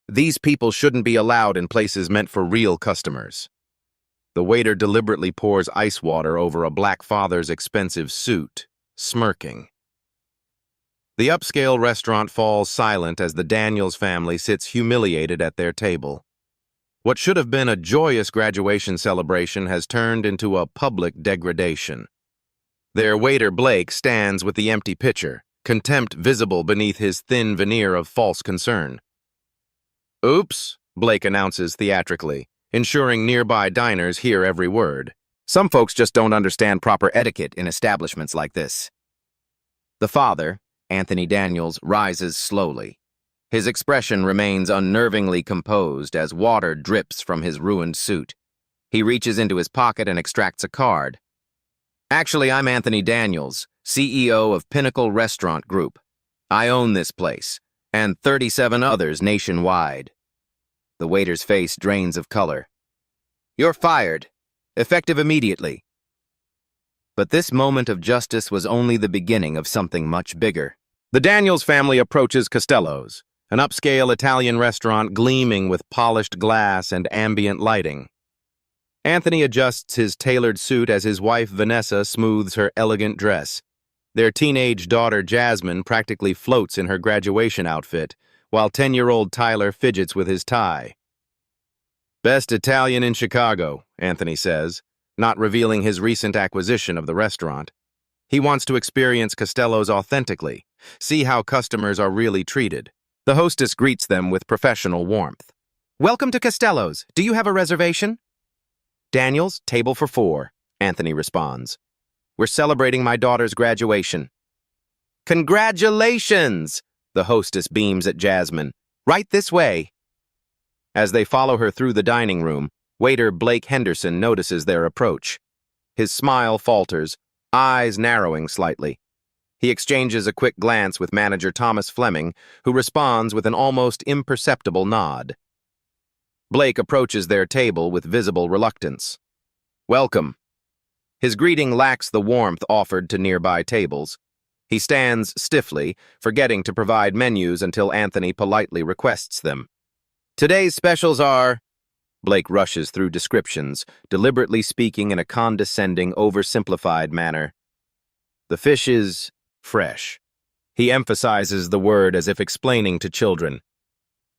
These people shouldn't be allowed in places meant for real customers. The waiter deliberately pours ice water over a black father's expensive suit, smirking. The upscale restaurant falls silent as the Daniels family sits humiliated at their table. What should have been a joyous graduation celebration has turned into a public degradation. Their waiter Blake stands with the empty pitcher, contempt visible beneath his thin veneer of false concern. "Oops," Blake announces theatrically, ensuring nearby diners hear every word. Some folks just don't understand proper etiquette in establishments like this. The father, Anthony Daniels, rises slowly. His expression remains unnervingly composed as water drips from his ruined suit. He reaches into his pocket and extracts a card. "Actually, I'm Anthony Daniels, CEO of Pinnacle Restaurant Group. I own this place, and 37 others nationwide." The waiter's face drains of color. "You're fired, effective immediately." But this moment of justice was only the beginning of something much bigger. The Daniels family approaches Costello's, an upscale Italian restaurant gleaming with polished glass and ambient lighting. Anthony adjusts his tailored suit as his wife Vanessa smooths her elegant dress. Their teenage daughter Jasmine practically floats in her graduation outfit, while 10-year-old Tyler fidgets with his tie. "Best Italian in Chicago," Anthony says, not revealing his recent acquisition of the restaurant. He wants to experience Costello's authentically, see how customers are really treated. The hostess greets them with professional warmth. "Welcome to Costello's. Do you have a reservation?" "Daniels, table for 4, Anthony responds. "We're celebrating my daughter's graduation." "Congratulations!" the hostess beams at Jasmine. "Right this way." As they follow her through the dining room, waiter Blake Henderson notices their approach. His smile falters, eyes narrowing slightly. He exchanges a quick glance with manager Thomas Fleming, who responds with an almost imperceptible nod. Blake approaches their table with visible reluctance. "Welcome." His greeting lacks the warmth offered to nearby tables. He stands stiffly, forgetting to provide menus until Anthony politely requests them. "Today's specials are..." Blake rushes through descriptions, deliberately speaking in a condescending, oversimplified manner. "The fish is fresh." He emphasizes the word as if explaining to children.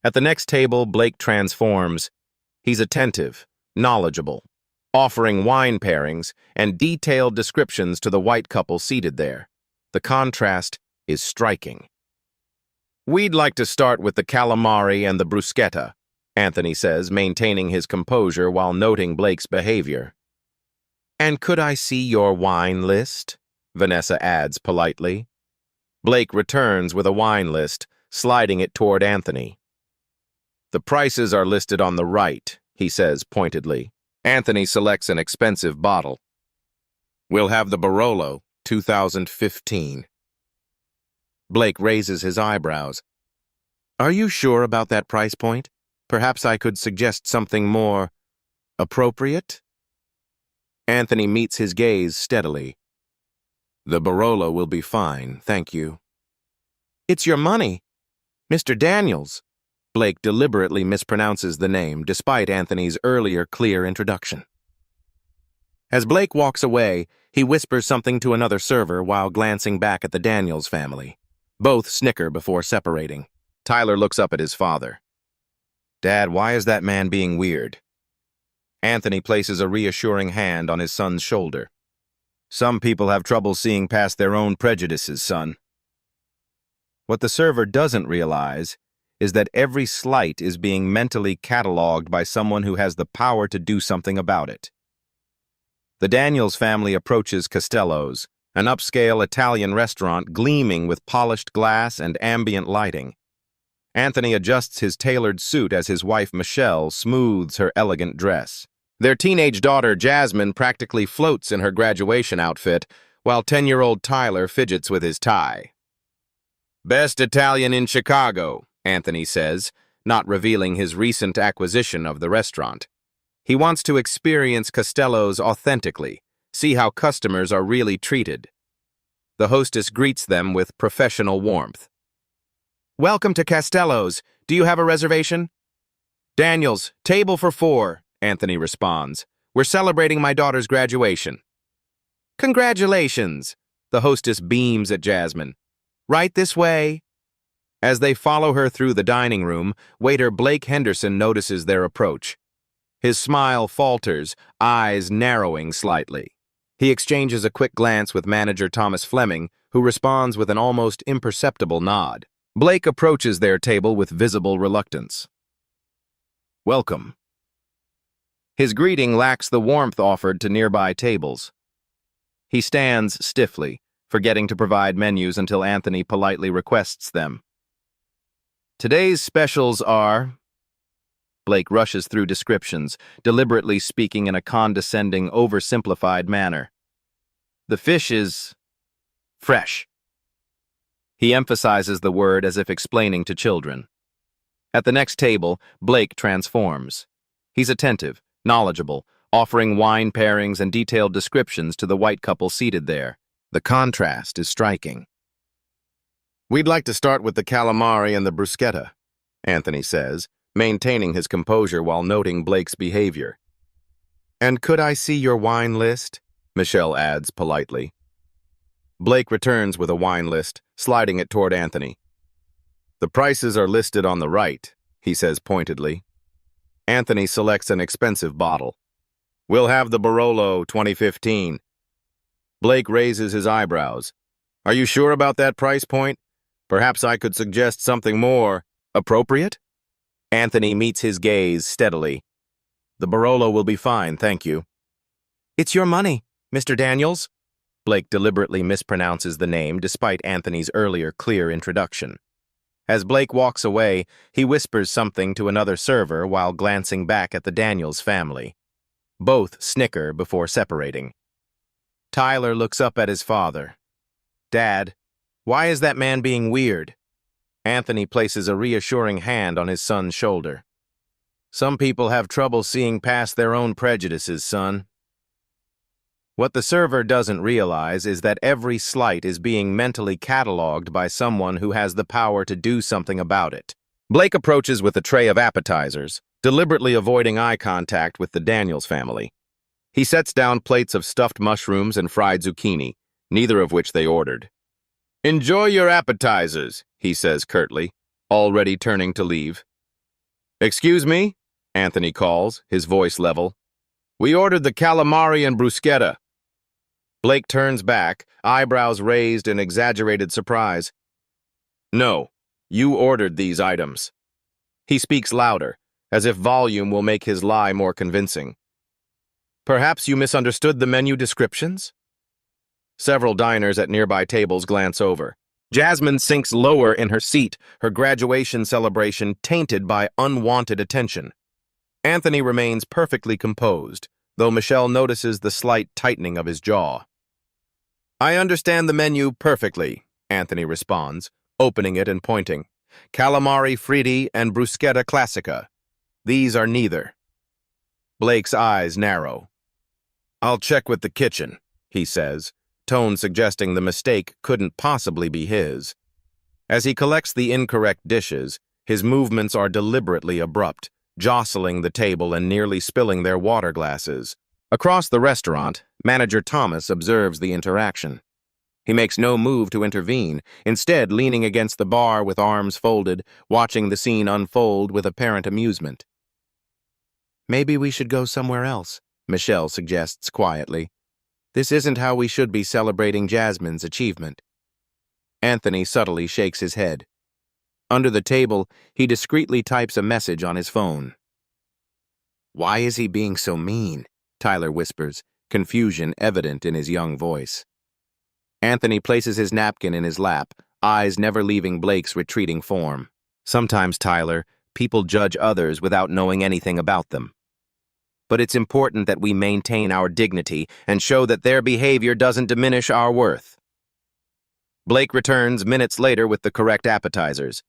At the next table, Blake transforms. He's attentive, knowledgeable, offering wine pairings and detailed descriptions to the white couple seated there. The contrast is striking. "We'd like to start with the calamari and the bruschetta," Anthony says, maintaining his composure while noting Blake's behavior. "And could I see your wine list?" Vanessa adds politely. Blake returns with a wine list, sliding it toward Anthony. "The prices are listed on the right," he says pointedly. Anthony selects an expensive bottle. "We'll have the Barolo, 2015. Blake raises his eyebrows. "Are you sure about that price point? Perhaps I could suggest something more appropriate?" Anthony meets his gaze steadily. "The Barolo will be fine, thank you." "It's your money. Mr. Daniels." Blake deliberately mispronounces the name, despite Anthony's earlier clear introduction. As Blake walks away, he whispers something to another server while glancing back at the Daniels family. Both snicker before separating. Tyler looks up at his father. "Dad, why is that man being weird?" Anthony places a reassuring hand on his son's shoulder. "Some people have trouble seeing past their own prejudices, son." What the server doesn't realize is that every slight is being mentally cataloged by someone who has the power to do something about it. The Daniels family approaches Costello's, an upscale Italian restaurant gleaming with polished glass and ambient lighting. Anthony adjusts his tailored suit as his wife Michelle smooths her elegant dress. Their teenage daughter Jasmine practically floats in her graduation outfit, while 10-year-old Tyler fidgets with his tie. "Best Italian in Chicago," Anthony says, not revealing his recent acquisition of the restaurant. He wants to experience Costello's authentically, see how customers are really treated. The hostess greets them with professional warmth. "Welcome to Costello's. Do you have a reservation?" Daniels, table for 4, Anthony responds. We're celebrating my daughter's graduation. Congratulations, the hostess beams at Jasmine. Right this way. As they follow her through the dining room, waiter Blake Henderson notices their approach. His smile falters, eyes narrowing slightly. He exchanges a quick glance with manager Thomas Fleming, who responds with an almost imperceptible nod. Blake approaches their table with visible reluctance. Welcome. His greeting lacks the warmth offered to nearby tables. He stands stiffly, forgetting to provide menus until Anthony politely requests them. Today's specials are... Blake rushes through descriptions, deliberately speaking in a condescending, oversimplified manner. The fish is... fresh. He emphasizes the word as if explaining to children. At the next table, Blake transforms. He's attentive, knowledgeable, offering wine pairings and detailed descriptions to the white couple seated there. The contrast is striking. We'd like to start with the calamari and the bruschetta, Anthony says, maintaining his composure while noting Blake's behavior. And could I see your wine list? Michelle adds politely. Blake returns with a wine list, sliding it toward Anthony. The prices are listed on the right, he says pointedly. Anthony selects an expensive bottle. We'll have the Barolo 2015. Blake raises his eyebrows. Are you sure about that price point? Perhaps I could suggest something more appropriate? Anthony meets his gaze steadily. The Barolo will be fine, thank you. It's your money, Mr. Daniels. Blake deliberately mispronounces the name despite Anthony's earlier clear introduction. As Blake walks away, he whispers something to another server while glancing back at the Daniels family. Both snicker before separating. Tyler looks up at his father. Dad, why is that man being weird? Anthony places a reassuring hand on his son's shoulder. Some people have trouble seeing past their own prejudices, son. What the server doesn't realize is that every slight is being mentally cataloged by someone who has the power to do something about it. Blake approaches with a tray of appetizers, deliberately avoiding eye contact with the Daniels family. He sets down plates of stuffed mushrooms and fried zucchini, neither of which they ordered. Enjoy your appetizers, he says curtly, already turning to leave. Excuse me? Anthony calls, his voice level. We ordered the calamari and bruschetta. Blake turns back, eyebrows raised in exaggerated surprise. No, you ordered these items. He speaks louder, as if volume will make his lie more convincing. Perhaps you misunderstood the menu descriptions? Several diners at nearby tables glance over. Jasmine sinks lower in her seat, her graduation celebration tainted by unwanted attention. Anthony remains perfectly composed, though Michelle notices the slight tightening of his jaw. I understand the menu perfectly, Anthony responds, opening it and pointing. Calamari fritti and bruschetta classica. These are neither. Blake's eyes narrow. I'll check with the kitchen, he says, tone suggesting the mistake couldn't possibly be his. As he collects the incorrect dishes, his movements are deliberately abrupt, jostling the table and nearly spilling their water glasses. Across the restaurant, manager Thomas observes the interaction. He makes no move to intervene, instead leaning against the bar with arms folded, watching the scene unfold with apparent amusement. Maybe we should go somewhere else, Michelle suggests quietly. This isn't how we should be celebrating Jasmine's achievement. Anthony subtly shakes his head. Under the table, he discreetly types a message on his phone. Why is he being so mean? Tyler whispers, confusion evident in his young voice. Anthony places his napkin in his lap, eyes never leaving Blake's retreating form. Sometimes, Tyler, people judge others without knowing anything about them. But it's important that we maintain our dignity and show that their behavior doesn't diminish our worth. Blake returns minutes later with the correct appetizers.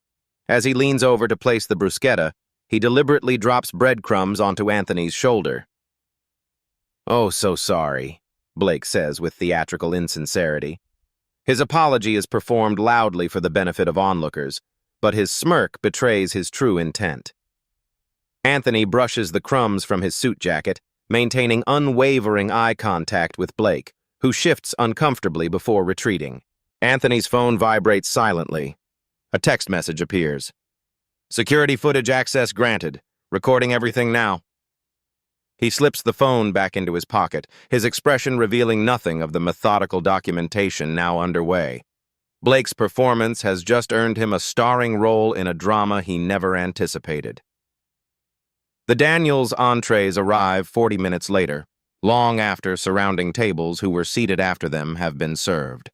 As he leans over to place the bruschetta, he deliberately drops breadcrumbs onto Anthony's shoulder. Oh, so sorry, Blake says with theatrical insincerity. His apology is performed loudly for the benefit of onlookers, but his smirk betrays his true intent. Anthony brushes the crumbs from his suit jacket, maintaining unwavering eye contact with Blake, who shifts uncomfortably before retreating. Anthony's phone vibrates silently. A text message appears. Security footage access granted. Recording everything now. He slips the phone back into his pocket, his expression revealing nothing of the methodical documentation now underway. Blake's performance has just earned him a starring role in a drama he never anticipated. The Daniels entrees arrive 40 minutes later, long after surrounding tables who were seated after them have been served.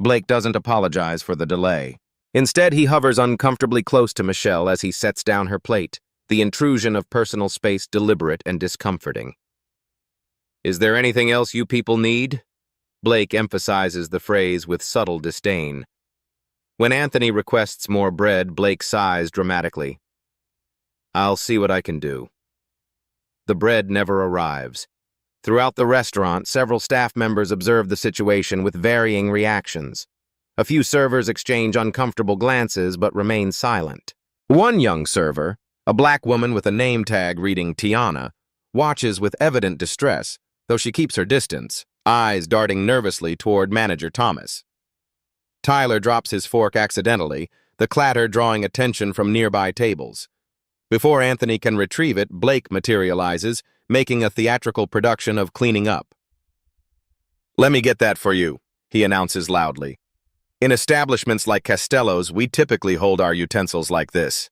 Blake doesn't apologize for the delay. Instead, he hovers uncomfortably close to Michelle as he sets down her plate, the intrusion of personal space deliberate and discomforting. Is there anything else you people need? Blake emphasizes the phrase with subtle disdain. When Anthony requests more bread, Blake sighs dramatically. I'll see what I can do. The bread never arrives. Throughout the restaurant, several staff members observe the situation with varying reactions. A few servers exchange uncomfortable glances but remain silent. One young server, a black woman with a name tag reading Tiana, watches with evident distress, though she keeps her distance, eyes darting nervously toward manager Thomas. Tyler drops his fork accidentally, the clatter drawing attention from nearby tables. Before Anthony can retrieve it, Blake materializes, making a theatrical production of cleaning up. Let me get that for you, he announces loudly. In establishments like Castello's, we typically hold our utensils like this.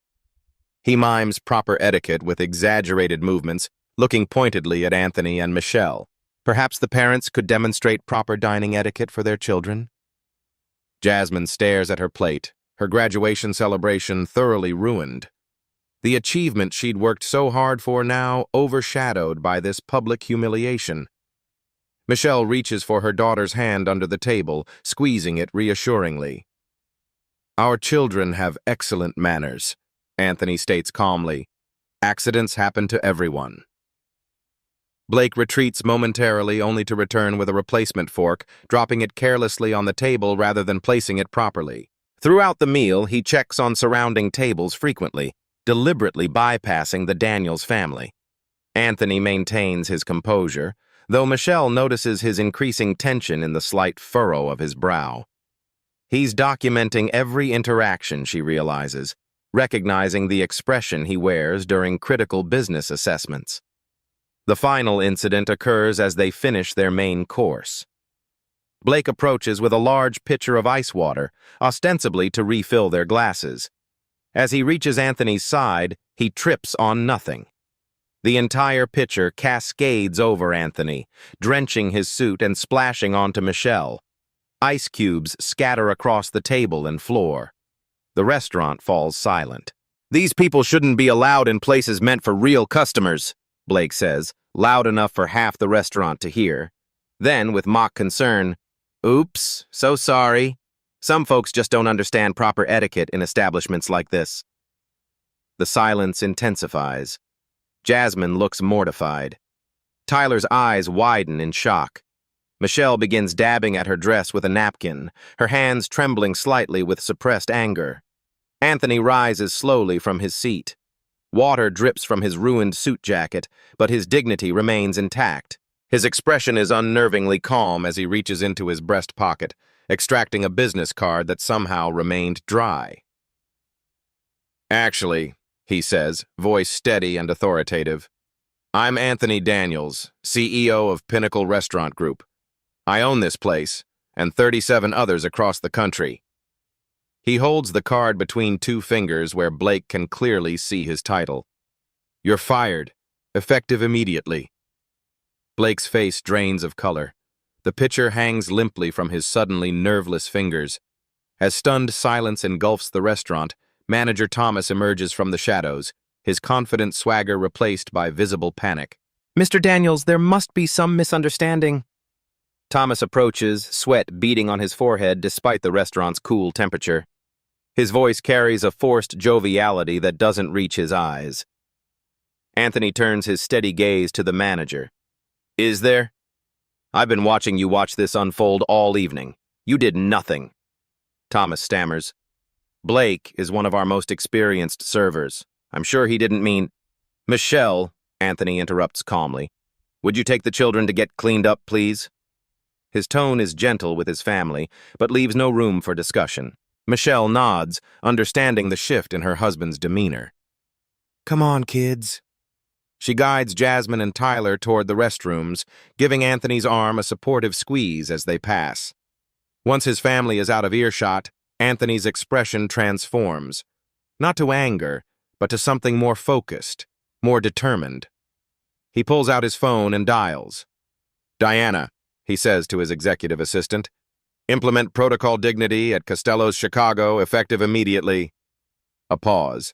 He mimes proper etiquette with exaggerated movements, looking pointedly at Anthony and Michelle. Perhaps the parents could demonstrate proper dining etiquette for their children? Jasmine stares at her plate, her graduation celebration thoroughly ruined. The achievement she'd worked so hard for now overshadowed by this public humiliation. Michelle reaches for her daughter's hand under the table, squeezing it reassuringly. Our children have excellent manners, Anthony states calmly. Accidents happen to everyone. Blake retreats momentarily only to return with a replacement fork, dropping it carelessly on the table rather than placing it properly. Throughout the meal, he checks on surrounding tables frequently, deliberately bypassing the Daniels family. Anthony maintains his composure, though Michelle notices his increasing tension in the slight furrow of his brow. He's documenting every interaction, she realizes, recognizing the expression he wears during critical business assessments. The final incident occurs as they finish their main course. Blake approaches with a large pitcher of ice water, ostensibly to refill their glasses. As he reaches Anthony's side, he trips on nothing. The entire pitcher cascades over Anthony, drenching his suit and splashing onto Michelle. Ice cubes scatter across the table and floor. The restaurant falls silent. These people shouldn't be allowed in places meant for real customers, Blake says, loud enough for half the restaurant to hear. Then, with mock concern, oops, so sorry. Some folks just don't understand proper etiquette in establishments like this. The silence intensifies. Jasmine looks mortified. Tyler's eyes widen in shock. Michelle begins dabbing at her dress with a napkin, her hands trembling slightly with suppressed anger. Anthony rises slowly from his seat. Water drips from his ruined suit jacket, but his dignity remains intact. His expression is unnervingly calm as he reaches into his breast pocket, extracting a business card that somehow remained dry. Actually, he says, voice steady and authoritative, I'm Anthony Daniels, CEO of Pinnacle Restaurant Group. I own this place, and 37 others across the country. He holds the card between two fingers where Blake can clearly see his title. You're fired, effective immediately. Blake's face drains of color. The pitcher hangs limply from his suddenly nerveless fingers. As stunned silence engulfs the restaurant, manager Thomas emerges from the shadows, his confident swagger replaced by visible panic. Mr. Daniels, there must be some misunderstanding. Thomas approaches, sweat beading on his forehead despite the restaurant's cool temperature. His voice carries a forced joviality that doesn't reach his eyes. Anthony turns his steady gaze to the manager. Is there? I've been watching you watch this unfold all evening. You did nothing. Thomas stammers. Blake is one of our most experienced servers. I'm sure he didn't mean... Michelle, Anthony interrupts calmly. Would you take the children to get cleaned up, please? His tone is gentle with his family, but leaves no room for discussion. Michelle nods, understanding the shift in her husband's demeanor. Come on, kids. She guides Jasmine and Tyler toward the restrooms, giving Anthony's arm a supportive squeeze as they pass. Once his family is out of earshot, Anthony's expression transforms, not to anger, but to something more focused, more determined. He pulls out his phone and dials. Diana, he says to his executive assistant, implement protocol dignity at Costello's Chicago, effective immediately. A pause.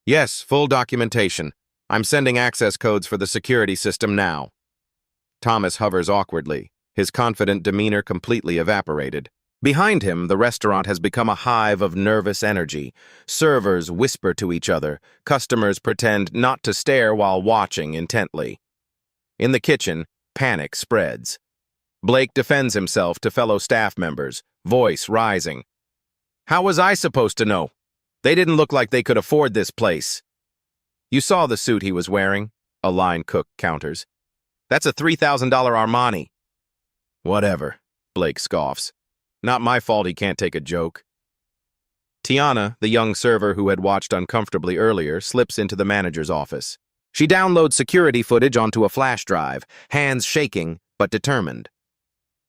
Yes, full documentation. I'm sending access codes for the security system now. Thomas hovers awkwardly, his confident demeanor completely evaporated. Behind him, the restaurant has become a hive of nervous energy. Servers whisper to each other. Customers pretend not to stare while watching intently. In the kitchen, panic spreads. Blake defends himself to fellow staff members, voice rising. How was I supposed to know? They didn't look like they could afford this place. You saw the suit he was wearing, a line cook counters. That's a $3,000 Armani. Whatever, Blake scoffs. Not my fault he can't take a joke. Tiana, the young server who had watched uncomfortably earlier, slips into the manager's office. She downloads security footage onto a flash drive, hands shaking but determined.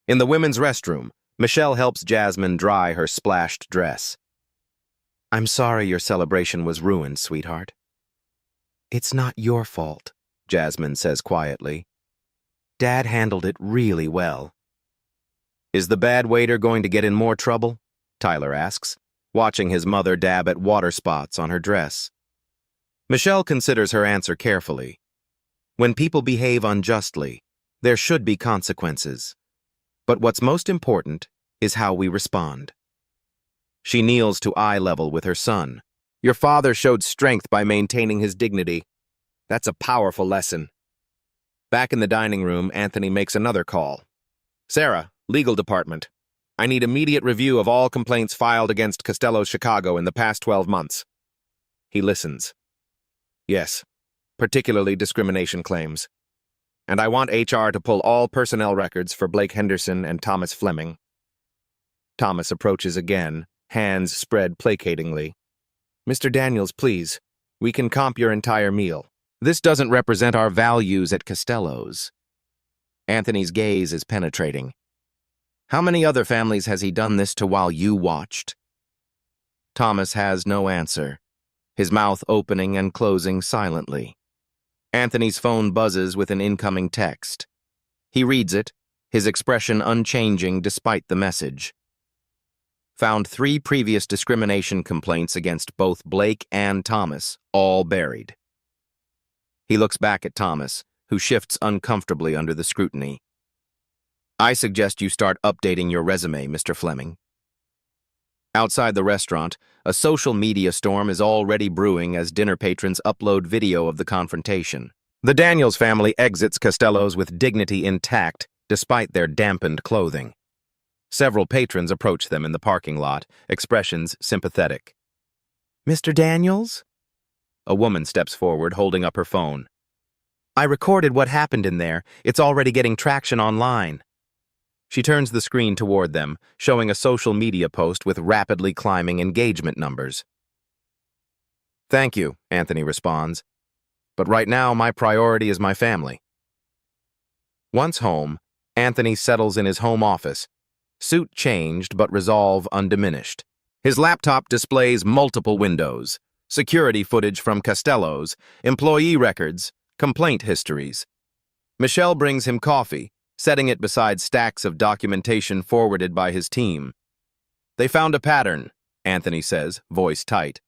In the women's restroom, Michelle helps Jasmine dry her splashed dress. I'm sorry your celebration was ruined, sweetheart. It's not your fault, Jasmine says quietly. Dad handled it really well. Is the bad waiter going to get in more trouble? Tyler asks, watching his mother dab at water spots on her dress. Michelle considers her answer carefully. When people behave unjustly, there should be consequences. But what's most important is how we respond. She kneels to eye level with her son. Your father showed strength by maintaining his dignity. That's a powerful lesson. Back in the dining room, Anthony makes another call. Sarah, legal department. I need immediate review of all complaints filed against Costello's Chicago in the past 12 months. He listens. Yes, particularly discrimination claims. And I want HR to pull all personnel records for Blake Henderson and Thomas Fleming. Thomas approaches again, hands spread placatingly. Mr. Daniels, please. We can comp your entire meal. This doesn't represent our values at Costello's. Anthony's gaze is penetrating. How many other families has he done this to while you watched? Thomas has no answer, his mouth opening and closing silently. Anthony's phone buzzes with an incoming text. He reads it, his expression unchanging despite the message. Found 3 previous discrimination complaints against both Blake and Thomas, all buried. He looks back at Thomas, who shifts uncomfortably under the scrutiny. I suggest you start updating your resume, Mr. Fleming. Outside the restaurant, a social media storm is already brewing as dinner patrons upload video of the confrontation. The Daniels family exits Costello's with dignity intact, despite their dampened clothing. Several patrons approach them in the parking lot, expressions sympathetic. Mr. Daniels? A woman steps forward, holding up her phone. I recorded what happened in there. It's already getting traction online. She turns the screen toward them, showing a social media post with rapidly climbing engagement numbers. Thank you, Anthony responds. But right now, my priority is my family. Once home, Anthony settles in his home office, suit changed but resolve undiminished. His laptop displays multiple windows, security footage from Costello's, employee records, complaint histories. Michelle brings him coffee, setting it beside stacks of documentation forwarded by his team. They found a pattern, Anthony says, voice tight.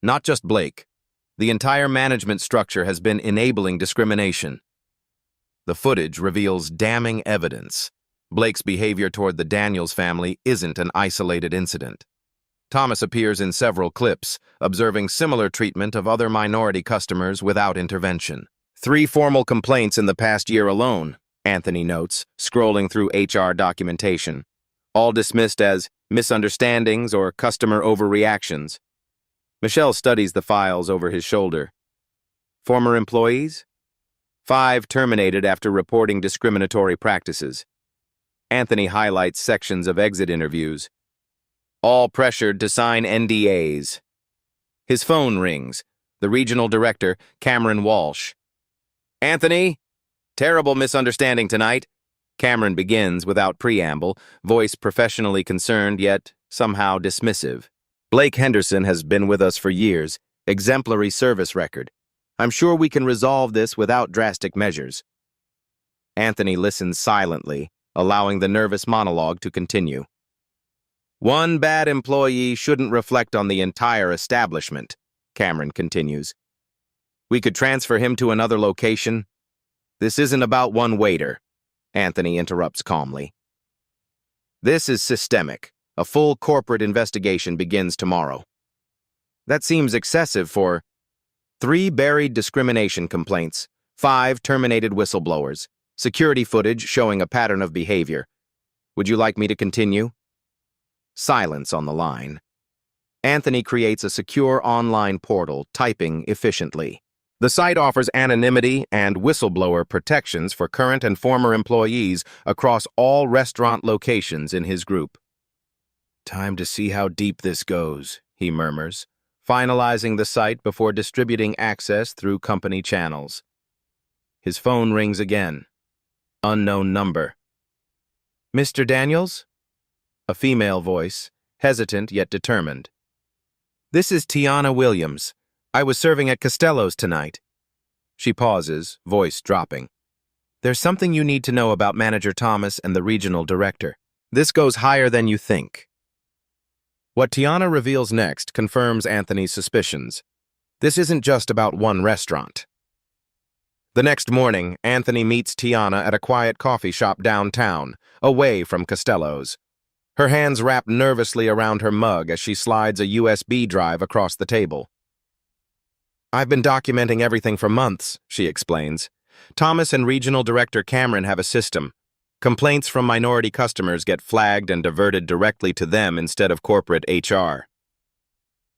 Not just Blake. The entire management structure has been enabling discrimination. The footage reveals damning evidence. Blake's behavior toward the Daniels family isn't an isolated incident. Thomas appears in several clips, observing similar treatment of other minority customers without intervention. 3 formal complaints in the past year alone, Anthony notes, scrolling through HR documentation, all dismissed as misunderstandings or customer overreactions. Michelle studies the files over his shoulder. Former employees? 5 terminated after reporting discriminatory practices. Anthony highlights sections of exit interviews. All pressured to sign NDAs. His phone rings. The regional director, Cameron Walsh. Anthony? Terrible misunderstanding tonight. Cameron begins without preamble, voice professionally concerned yet somehow dismissive. Blake Henderson has been with us for years, exemplary service record. I'm sure we can resolve this without drastic measures. Anthony listens silently, allowing the nervous monologue to continue. One bad employee shouldn't reflect on the entire establishment, Cameron continues. We could transfer him to another location. This isn't about one waiter, Anthony interrupts calmly. This is systemic. A full corporate investigation begins tomorrow. That seems excessive for 3 buried discrimination complaints, 5 terminated whistleblowers, security footage showing a pattern of behavior. Would you like me to continue? Silence on the line. Anthony creates a secure online portal, typing efficiently. The site offers anonymity and whistleblower protections for current and former employees across all restaurant locations in his group. Time to see how deep this goes, he murmurs, finalizing the site before distributing access through company channels. His phone rings again. Unknown number. Mr. Daniels? A female voice, hesitant yet determined. This is Tiana Williams. I was serving at Costello's tonight. She pauses, voice dropping. There's something you need to know about Manager Thomas and the regional director. This goes higher than you think. What Tiana reveals next confirms Anthony's suspicions. This isn't just about one restaurant. The next morning, Anthony meets Tiana at a quiet coffee shop downtown, away from Costello's. Her hands wrap nervously around her mug as she slides a USB drive across the table. I've been documenting everything for months, she explains. Thomas and Regional Director Cameron have a system. Complaints from minority customers get flagged and diverted directly to them instead of corporate HR.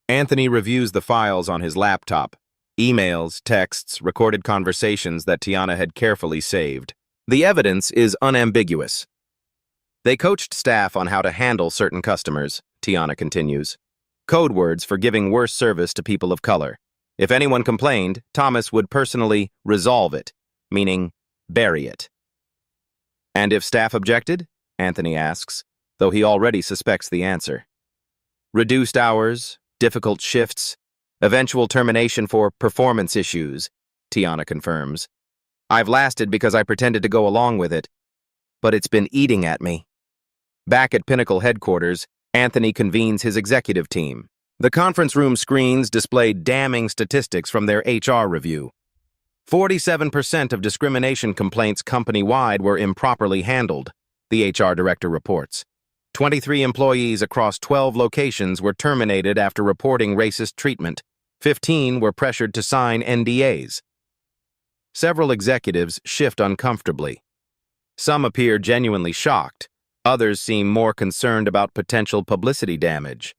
Anthony reviews the files on his laptop. Emails, texts, recorded conversations that Tiana had carefully saved. The evidence is unambiguous. They coached staff on how to handle certain customers, Tiana continues. Code words for giving worse service to people of color. If anyone complained, Thomas would personally resolve it, meaning bury it. And if staff objected? Anthony asks, though he already suspects the answer. Reduced hours, difficult shifts, eventual termination for performance issues, Tiana confirms. I've lasted because I pretended to go along with it, but it's been eating at me. Back at Pinnacle headquarters, Anthony convenes his executive team. The conference room screens displayed damning statistics from their HR review. 47% of discrimination complaints company-wide were improperly handled, the HR director reports. 23 employees across 12 locations were terminated after reporting racist treatment. 15 were pressured to sign NDAs. Several executives shift uncomfortably. Some appear genuinely shocked. Others seem more concerned about potential publicity damage.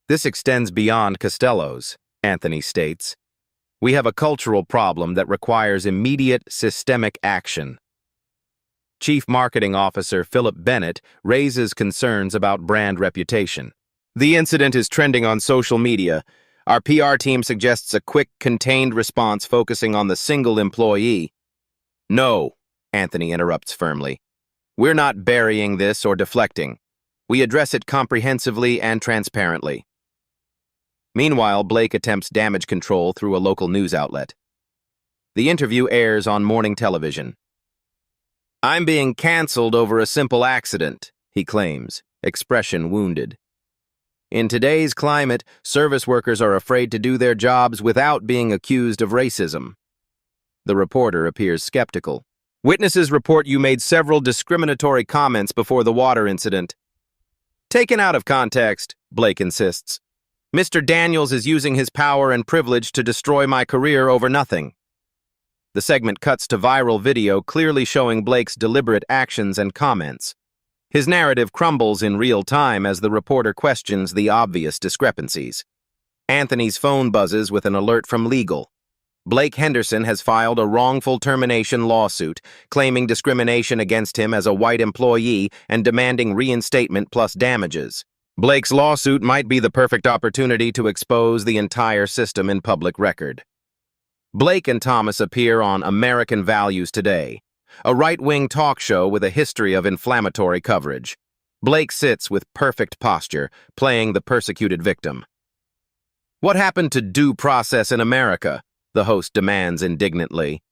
This extends beyond Costello's, Anthony states. We have a cultural problem that requires immediate, systemic action. Chief Marketing Officer Philip Bennett raises concerns about brand reputation. The incident is trending on social media. Our PR team suggests a quick, contained response focusing on the single employee. No, Anthony interrupts firmly. We're not burying this or deflecting. We address it comprehensively and transparently. Meanwhile, Blake attempts damage control through a local news outlet. The interview airs on morning television. I'm being canceled over a simple accident, he claims, expression wounded. In today's climate, service workers are afraid to do their jobs without being accused of racism. The reporter appears skeptical. Witnesses report you made several discriminatory comments before the water incident. Taken out of context, Blake insists. Mr. Daniels is using his power and privilege to destroy my career over nothing. The segment cuts to viral video clearly showing Blake's deliberate actions and comments. His narrative crumbles in real time as the reporter questions the obvious discrepancies. Anthony's phone buzzes with an alert from legal. Blake Henderson has filed a wrongful termination lawsuit, claiming discrimination against him as a white employee and demanding reinstatement plus damages. Blake's lawsuit might be the perfect opportunity to expose the entire system in public record. Blake and Thomas appear on American Values Today, a right-wing talk show with a history of inflammatory coverage. Blake sits with perfect posture, playing the persecuted victim. "What happened to due process in America?" the host demands indignantly.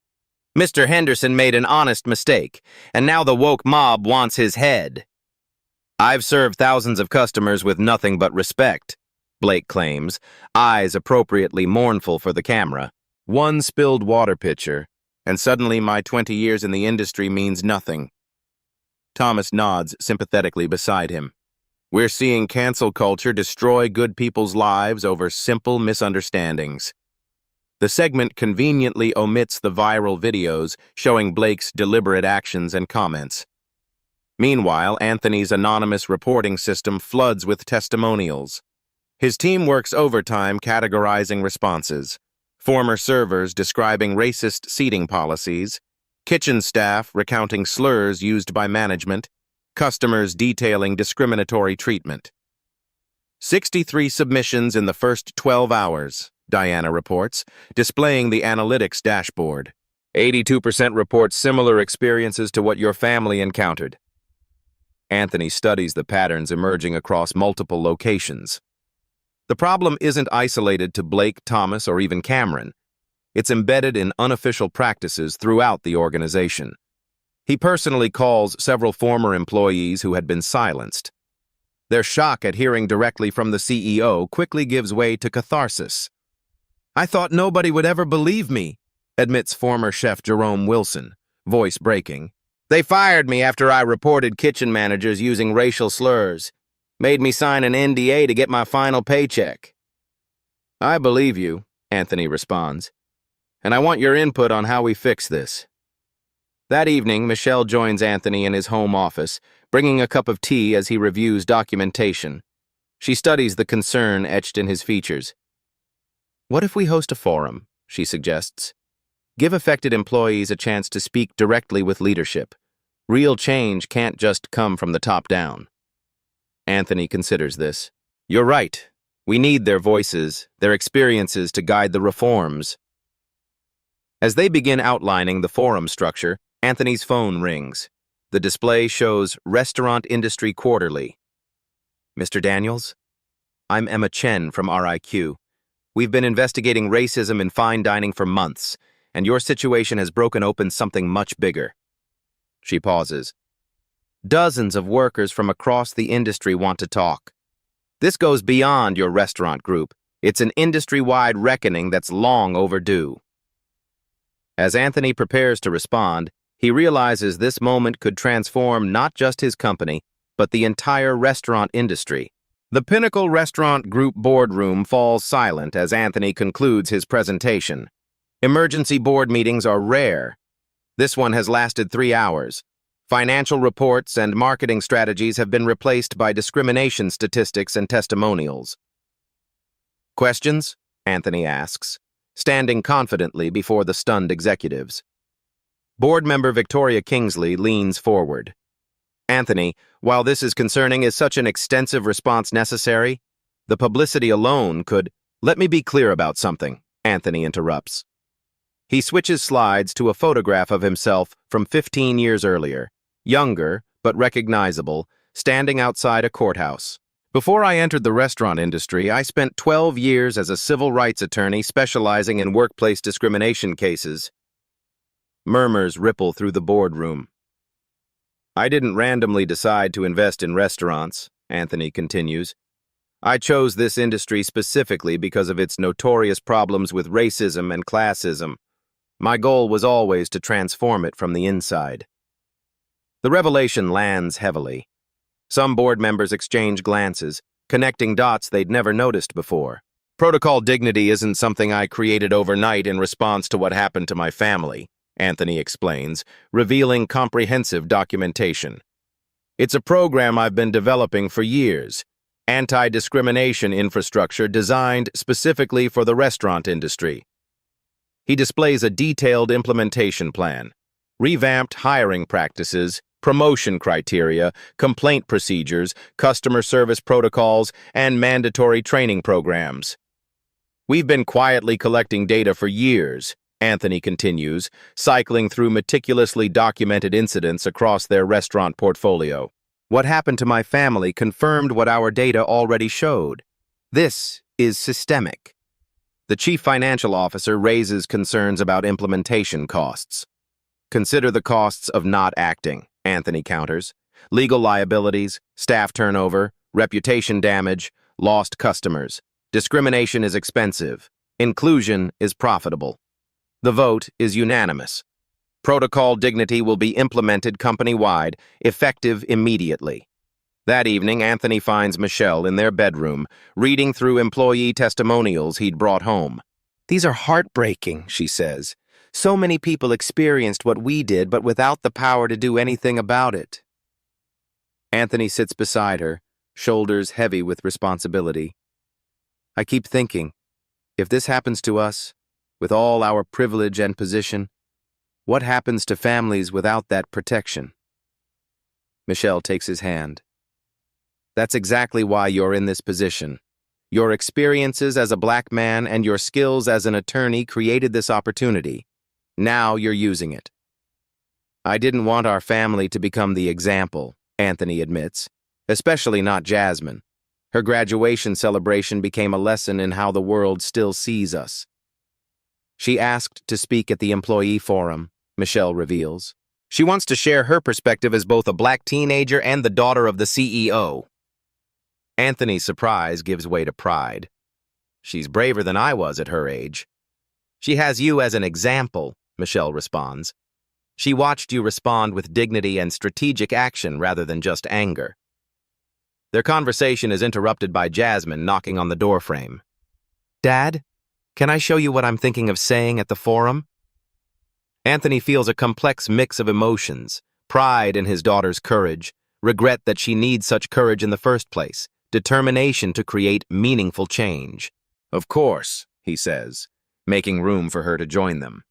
"Mr. Henderson made an honest mistake, and now the woke mob wants his head." "I've served thousands of customers with nothing but respect," Blake claims, eyes appropriately mournful for the camera. "One spilled water pitcher, and suddenly my 20 years in the industry means nothing." Thomas nods sympathetically beside him. "We're seeing cancel culture destroy good people's lives over simple misunderstandings." The segment conveniently omits the viral videos showing Blake's deliberate actions and comments. Meanwhile, Anthony's anonymous reporting system floods with testimonials. His team works overtime categorizing responses. Former servers describing racist seating policies, kitchen staff recounting slurs used by management, customers detailing discriminatory treatment. 63 submissions in the first 12 hours, Diana reports, displaying the analytics dashboard. 82% report similar experiences to what your family encountered. Anthony studies the patterns emerging across multiple locations. The problem isn't isolated to Blake, Thomas, or even Cameron. It's embedded in unofficial practices throughout the organization. He personally calls several former employees who had been silenced. Their shock at hearing directly from the CEO quickly gives way to catharsis. "I thought nobody would ever believe me," admits former chef Jerome Wilson, voice breaking. "They fired me after I reported kitchen managers using racial slurs. Made me sign an NDA to get my final paycheck." "I believe you," Anthony responds, "and I want your input on how we fix this." That evening, Michelle joins Anthony in his home office, bringing a cup of tea as he reviews documentation. She studies the concern etched in his features. "What if we host a forum?" she suggests. "Give affected employees a chance to speak directly with leadership. Real change can't just come from the top down." Anthony considers this. "You're right. We need their voices, their experiences to guide the reforms." As they begin outlining the forum structure, Anthony's phone rings. The display shows Restaurant Industry Quarterly. "Mr. Daniels? I'm Emma Chen from RIQ. We've been investigating racism in fine dining for months, and your situation has broken open something much bigger." She pauses. "Dozens of workers from across the industry want to talk. This goes beyond your restaurant group. It's an industry-wide reckoning that's long overdue." As Anthony prepares to respond, he realizes this moment could transform not just his company, but the entire restaurant industry. The Pinnacle Restaurant Group boardroom falls silent as Anthony concludes his presentation. Emergency board meetings are rare. This one has lasted 3 hours. Financial reports and marketing strategies have been replaced by discrimination statistics and testimonials. "Questions?" Anthony asks, standing confidently before the stunned executives. Board member Victoria Kingsley leans forward. "Anthony, while this is concerning, is such an extensive response necessary? The publicity alone could—" "Let me be clear about something," Anthony interrupts. He switches slides to a photograph of himself from 15 years earlier, younger but recognizable, standing outside a courthouse. "Before I entered the restaurant industry, I spent 12 years as a civil rights attorney specializing in workplace discrimination cases." Murmurs ripple through the boardroom. "I didn't randomly decide to invest in restaurants," Anthony continues. "I chose this industry specifically because of its notorious problems with racism and classism. My goal was always to transform it from the inside." The revelation lands heavily. Some board members exchange glances, connecting dots they'd never noticed before. "Protocol dignity isn't something I created overnight in response to what happened to my family," Anthony explains, revealing comprehensive documentation. "It's a program I've been developing for years, anti-discrimination infrastructure designed specifically for the restaurant industry." He displays a detailed implementation plan, revamped hiring practices, promotion criteria, complaint procedures, customer service protocols, and mandatory training programs. We've been quietly collecting data for years, Anthony continues, cycling through meticulously documented incidents across their restaurant portfolio. What happened to my family confirmed what our data already showed. This is systemic. The chief financial officer raises concerns about implementation costs. Consider the costs of not acting, Anthony counters. Legal liabilities, staff turnover, reputation damage, lost customers. Discrimination is expensive. Inclusion is profitable. The vote is unanimous. Protocol dignity will be implemented company-wide, effective immediately. That evening, Anthony finds Michelle in their bedroom, reading through employee testimonials he'd brought home. "These are heartbreaking," she says. "So many people experienced what we did, but without the power to do anything about it." Anthony sits beside her, shoulders heavy with responsibility. "I keep thinking, if this happens to us, with all our privilege and position, what happens to families without that protection?" Michelle takes his hand. "That's exactly why you're in this position. Your experiences as a black man and your skills as an attorney created this opportunity. Now you're using it." "I didn't want our family to become the example," Anthony admits, especially not Jasmine. Her graduation celebration became a lesson in how the world still sees us. She asked to speak at the employee forum, Michelle reveals. She wants to share her perspective as both a black teenager and the daughter of the CEO. Anthony's surprise gives way to pride. "She's braver than I was at her age." "She has you as an example," Michelle responds. "She watched you respond with dignity and strategic action rather than just anger." Their conversation is interrupted by Jasmine knocking on the doorframe. "Dad, can I show you what I'm thinking of saying at the forum?" Anthony feels a complex mix of emotions, pride in his daughter's courage, regret that she needs such courage in the first place, determination to create meaningful change. "Of course," he says, making room for her to join them.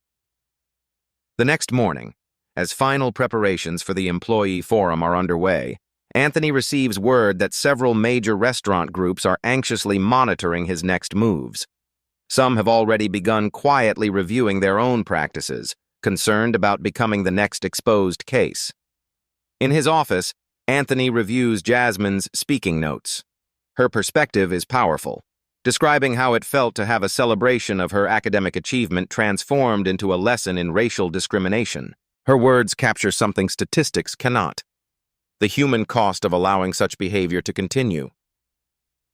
The next morning, as final preparations for the employee forum are underway, Anthony receives word that several major restaurant groups are anxiously monitoring his next moves. Some have already begun quietly reviewing their own practices, concerned about becoming the next exposed case. In his office, Anthony reviews Jasmine's speaking notes. Her perspective is powerful, describing how it felt to have a celebration of her academic achievement transformed into a lesson in racial discrimination. Her words capture something statistics cannot: the human cost of allowing such behavior to continue.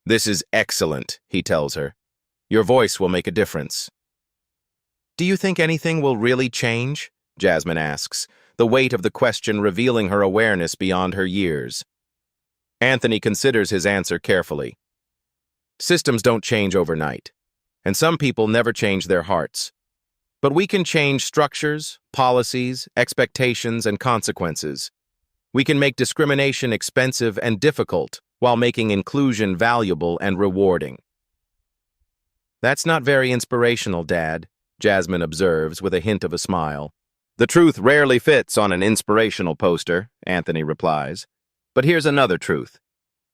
"This is excellent," he tells her. "Your voice will make a difference." "Do you think anything will really change?" Jasmine asks, the weight of the question revealing her awareness beyond her years. Anthony considers his answer carefully. "Systems don't change overnight, and some people never change their hearts. But we can change structures, policies, expectations, and consequences. We can make discrimination expensive and difficult while making inclusion valuable and rewarding." "That's not very inspirational, Dad," Jasmine observes with a hint of a smile. "The truth rarely fits on an inspirational poster," Anthony replies. "But here's another truth.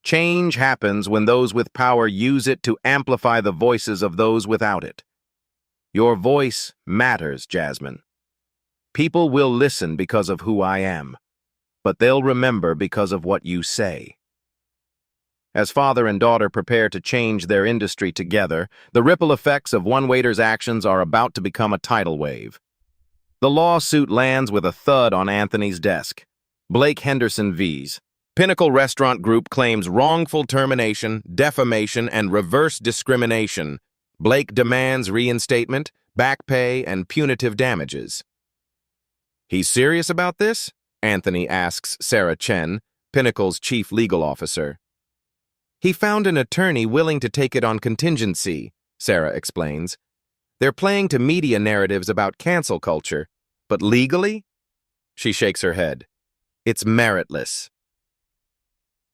Change happens when those with power use it to amplify the voices of those without it. Your voice matters, Jasmine. People will listen because of who I am, but they'll remember because of what you say." As father and daughter prepare to change their industry together, the ripple effects of one waiter's actions are about to become a tidal wave. The lawsuit lands with a thud on Anthony's desk. Blake Henderson vs. Pinnacle Restaurant Group claims wrongful termination, defamation, and reverse discrimination. Blake demands reinstatement, back pay, and punitive damages. "He's serious about this?" Anthony asks Sarah Chen, Pinnacle's chief legal officer. "He found an attorney willing to take it on contingency," Sarah explains. "They're playing to media narratives about cancel culture, but legally?" She shakes her head. "It's meritless."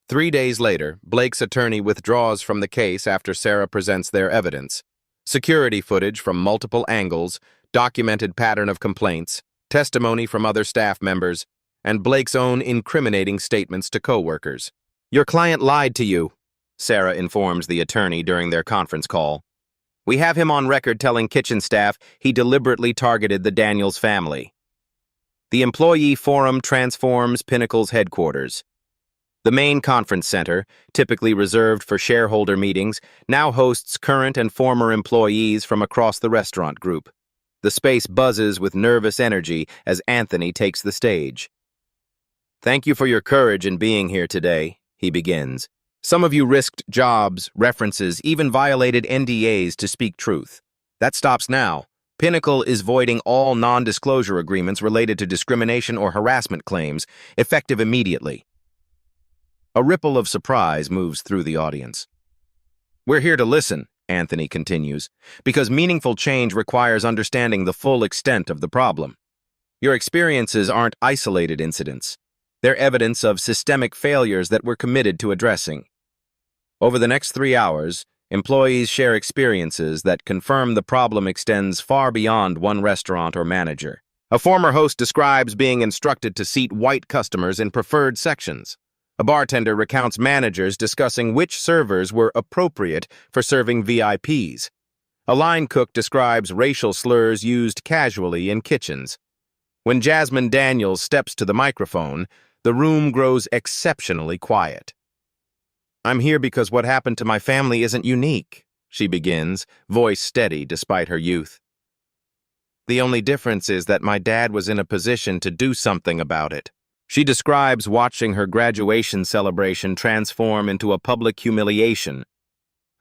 3 days later, Blake's attorney withdraws from the case after Sarah presents their evidence. Security footage from multiple angles, documented pattern of complaints, testimony from other staff members, and Blake's own incriminating statements to coworkers. "Your client lied to you," Sarah informs the attorney during their conference call. "We have him on record telling kitchen staff he deliberately targeted the Daniels family." The employee forum transforms Pinnacle's headquarters. The main conference center, typically reserved for shareholder meetings, now hosts current and former employees from across the restaurant group. The space buzzes with nervous energy as Anthony takes the stage. "Thank you for your courage in being here today," he begins. "Some of you risked jobs, references, even violated NDAs to speak truth. That stops now. Pinnacle is voiding all non-disclosure agreements related to discrimination or harassment claims, effective immediately." A ripple of surprise moves through the audience. "We're here to listen," Anthony continues, "because meaningful change requires understanding the full extent of the problem. Your experiences aren't isolated incidents. They're evidence of systemic failures that we're committed to addressing." Over the next 3 hours, employees share experiences that confirm the problem extends far beyond one restaurant or manager. A former host describes being instructed to seat white customers in preferred sections. A bartender recounts managers discussing which servers were appropriate for serving VIPs. A line cook describes racial slurs used casually in kitchens. When Jasmine Daniels steps to the microphone, the room grows exceptionally quiet. "I'm here because what happened to my family isn't unique," she begins, voice steady despite her youth. "The only difference is that my dad was in a position to do something about it." She describes watching her graduation celebration transform into a public humiliation.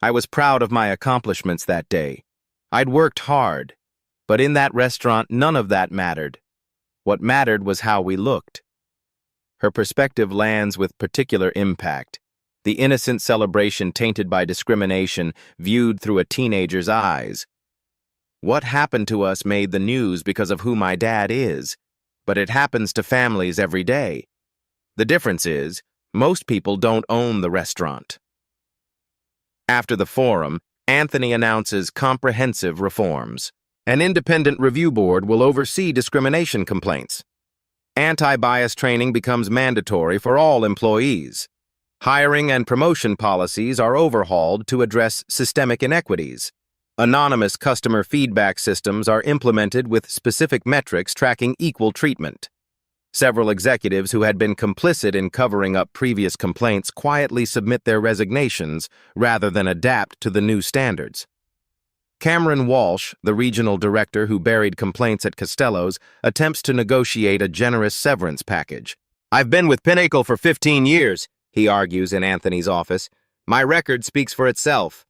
"I was proud of my accomplishments that day. I'd worked hard, but in that restaurant, none of that mattered. What mattered was how we looked." Her perspective lands with particular impact. The innocent celebration tainted by discrimination, viewed through a teenager's eyes. "What happened to us made the news because of who my dad is. But it happens to families every day. The difference is, most people don't own the restaurant." After the forum, Anthony announces comprehensive reforms. An independent review board will oversee discrimination complaints. Anti-bias training becomes mandatory for all employees. Hiring and promotion policies are overhauled to address systemic inequities. Anonymous customer feedback systems are implemented with specific metrics tracking equal treatment. Several executives who had been complicit in covering up previous complaints quietly submit their resignations rather than adapt to the new standards. Cameron Walsh, the regional director who buried complaints at Costello's, attempts to negotiate a generous severance package. "I've been with Pinnacle for 15 years, he argues in Anthony's office. "My record speaks for itself."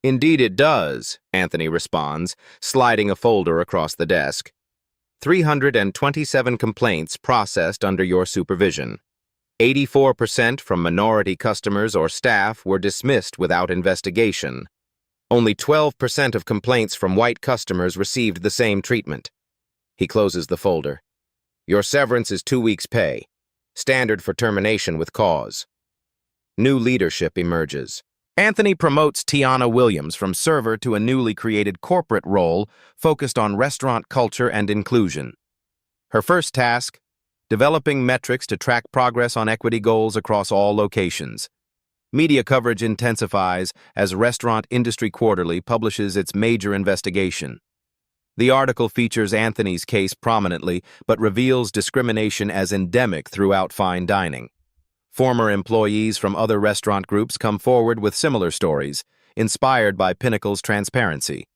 "Indeed it does," Anthony responds, sliding a folder across the desk. 327 complaints processed under your supervision. 84% from minority customers or staff were dismissed without investigation. Only 12% of complaints from white customers received the same treatment. He closes the folder. "Your severance is 2 weeks' pay. Standard for termination with cause." New leadership emerges. Anthony promotes Tiana Williams from server to a newly created corporate role focused on restaurant culture and inclusion. Her first task, developing metrics to track progress on equity goals across all locations. Media coverage intensifies as Restaurant Industry Quarterly publishes its major investigation. The article features Anthony's case prominently, but reveals discrimination as endemic throughout fine dining. Former employees from other restaurant groups come forward with similar stories, inspired by Pinnacle's transparency.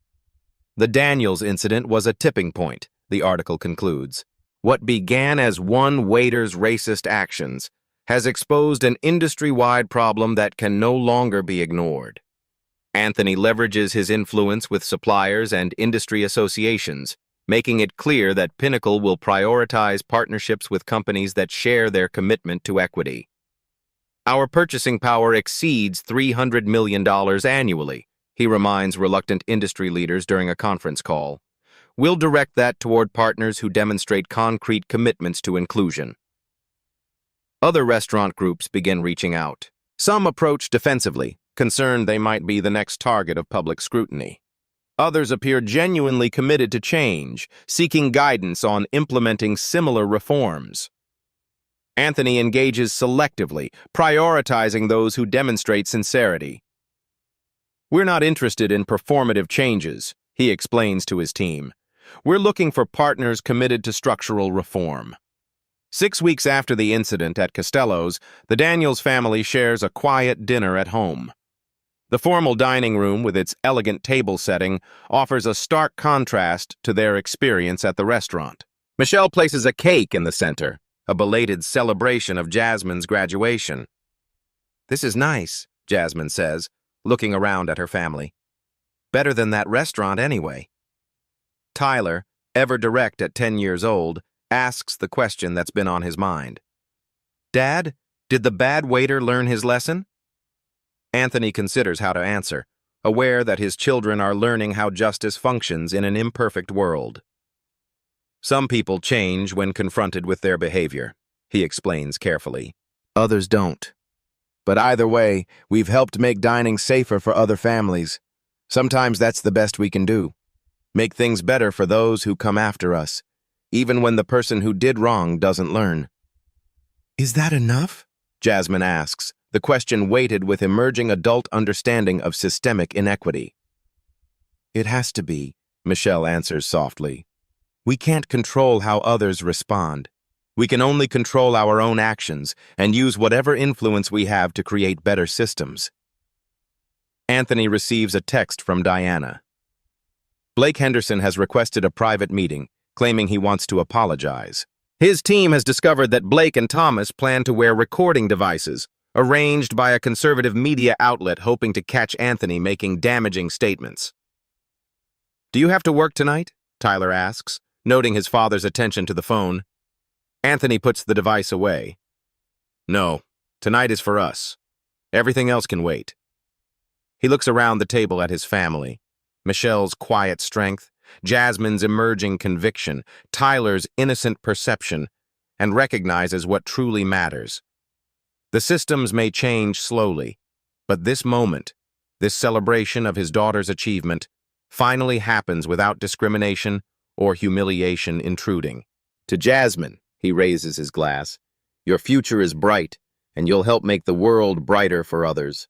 The Daniels incident was a tipping point, the article concludes. What began as one waiter's racist actions has exposed an industry-wide problem that can no longer be ignored. Anthony leverages his influence with suppliers and industry associations, making it clear that Pinnacle will prioritize partnerships with companies that share their commitment to equity. "Our purchasing power exceeds $300 million annually," he reminds reluctant industry leaders during a conference call. "We'll direct that toward partners who demonstrate concrete commitments to inclusion." Other restaurant groups begin reaching out. Some approach defensively, concerned they might be the next target of public scrutiny. Others appear genuinely committed to change, seeking guidance on implementing similar reforms. Anthony engages selectively, prioritizing those who demonstrate sincerity. "We're not interested in performative changes," he explains to his team. "We're looking for partners committed to structural reform." 6 weeks after the incident at Costello's, the Daniels family shares a quiet dinner at home. The formal dining room, with its elegant table setting, offers a stark contrast to their experience at the restaurant. Michelle places a cake in the center, a belated celebration of Jasmine's graduation. "This is nice," Jasmine says, looking around at her family. "Better than that restaurant anyway." Tyler, ever direct at 10 years old, asks the question that's been on his mind. "Dad, did the bad waiter learn his lesson?" Anthony considers how to answer, aware that his children are learning how justice functions in an imperfect world. "Some people change when confronted with their behavior," he explains carefully. "Others don't. But either way, we've helped make dining safer for other families. Sometimes that's the best we can do. Make things better for those who come after us, even when the person who did wrong doesn't learn." "Is that enough?" Jasmine asks, the question weighted with emerging adult understanding of systemic inequity. "It has to be," Michelle answers softly. "We can't control how others respond. We can only control our own actions and use whatever influence we have to create better systems." Anthony receives a text from Diana. Blake Henderson has requested a private meeting, claiming he wants to apologize. His team has discovered that Blake and Thomas plan to wear recording devices, arranged by a conservative media outlet hoping to catch Anthony making damaging statements. "Do you have to work tonight?" Tyler asks, noting his father's attention to the phone. Anthony puts the device away. "No, tonight is for us. Everything else can wait." He looks around the table at his family. Michelle's quiet strength, Jasmine's emerging conviction, Tyler's innocent perception, and recognizes what truly matters. The systems may change slowly, but this moment, this celebration of his daughter's achievement, finally happens without discrimination or humiliation intruding. To Jasmine, he raises his glass, "Your future is bright, and you'll help make the world brighter for others."